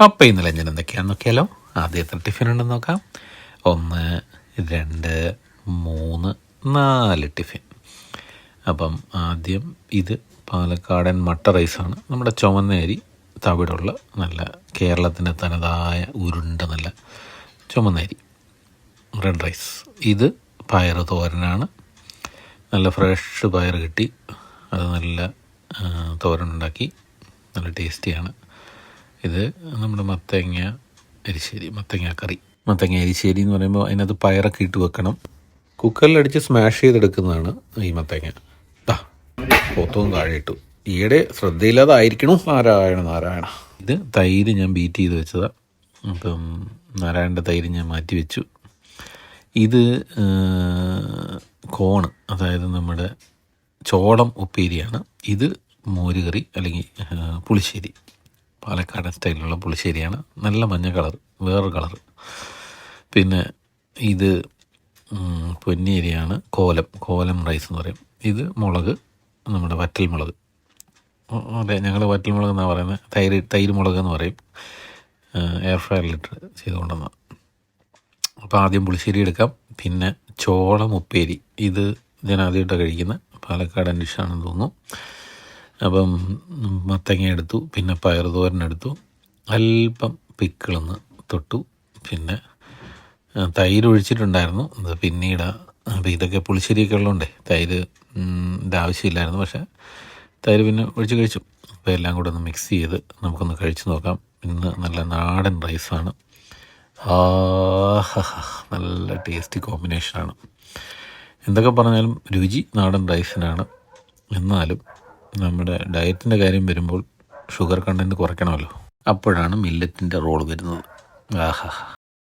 അപ്പം ഇന്നലെ ഞാൻ എന്തൊക്കെയാണെന്ന് നോക്കിയാലോ. ആദ്യം എത്ര ടിഫിൻ ഉണ്ടെന്ന് നോക്കാം. 1 2 3 4 ടിഫിൻ. അപ്പം ആദ്യം ഇത് പാലക്കാടൻ മട്ട റൈസാണ്. നമ്മുടെ ചുവന്ന അരി, തവിടുള്ള നല്ല കേരളത്തിൻ്റെ തനതായ ഉരുണ്ട നല്ല ചുമന്ന അരി, റെഡ് റൈസ്. ഇത് പയർ തോരനാണ്. നല്ല ഫ്രഷ് പയർ കിട്ടി, അത് നല്ല തോരനുണ്ടാക്കി, നല്ല ടേസ്റ്റിയാണ്. ഇത് നമ്മുടെ മത്തങ്ങ എരിശ്ശേരി, മത്തങ്ങ കറി. മത്തങ്ങ എരിശ്ശേരി എന്ന് പറയുമ്പോൾ അതിനകത്ത് പയറൊക്കെ ഇട്ട് വെക്കണം. കുക്കറിലടിച്ച് സ്മാഷ് ചെയ്തെടുക്കുന്നതാണ് ഈ മത്തങ്ങ. പോത്തവും താഴെ ഇട്ടു. ഈയിടെ ശ്രദ്ധയില്ലാതായിരിക്കണു. നാരായണ. ഇത് തൈര് ഞാൻ ബീറ്റ് ചെയ്ത് വെച്ചതാണ്. അപ്പം നാരായണൻ്റെ തൈര് ഞാൻ മാറ്റി വെച്ചു. ഇത് കോണ്, അതായത് നമ്മുടെ ചോളം ഉപ്പേരിയാണ്. ഇത് മോരുകറി അല്ലെങ്കിൽ പുളിശ്ശേരി, പാലക്കാടൻ സ്റ്റൈലിലുള്ള പുളിശ്ശേരിയാണ്. നല്ല മഞ്ഞ കളർ, വേറൊരു കളർ. പിന്നെ ഇത് പൊന്നിയരിയാണ്, കോലം റൈസ് എന്ന് പറയും. ഇത് മുളക്, നമ്മുടെ വറ്റൽ മുളക്. അതെ, ഞങ്ങൾ വറ്റൽ മുളക് എന്നാണ് പറയുന്നത്. തൈര് മുളക് എന്ന് പറയും. എയർ ഫ്രയറിലിട്ട് ചെയ്തുകൊണ്ടുവന്ന. അപ്പോൾ ആദ്യം പുളിശ്ശേരി എടുക്കാം. പിന്നെ ചോളം ഉപ്പേരി, ഇത് ഞാൻ ആദ്യമായിട്ടാണ് കഴിക്കുന്നത്. പാലക്കാടൻ ഡിഷാണെന്ന് തോന്നുന്നു. അപ്പം മത്തങ്ങ എടുത്തു, പിന്നെ പയർ തോരനെടുത്തു, അല്പം പിക്കിളൊന്ന് തൊട്ടു, പിന്നെ തൈര് ഒഴിച്ചിട്ടുണ്ടായിരുന്നു. അത് പിന്നീട്. അപ്പോൾ ഇതൊക്കെ പുളിശ്ശേരിയൊക്കെ ഉള്ളതുകൊണ്ടേ തൈരിൻ്റെ ആവശ്യമില്ലായിരുന്നു, പക്ഷേ തൈര് പിന്നെ ഒഴിച്ച് കഴിച്ചു. അപ്പോൾ എല്ലാം കൂടെ ഒന്ന് മിക്സ് ചെയ്ത് നമുക്കൊന്ന് കഴിച്ച് നോക്കാം. ഇന്ന് നല്ല നാടൻ റൈസാണ്. നല്ല ടേസ്റ്റി കോമ്പിനേഷനാണ്. എന്തൊക്കെ പറഞ്ഞാലും രുചി നാടൻ റൈസിനാണ്. എന്നാലും നമ്മുടെ ഡയറ്റിൻ്റെ കാര്യം വരുമ്പോൾ ഷുഗർ കണ്ടൻറ്റ് കുറയ്ക്കണമല്ലോ. അപ്പോഴാണ് മില്ലറ്റിൻ്റെ റോൾ വരുന്നത്.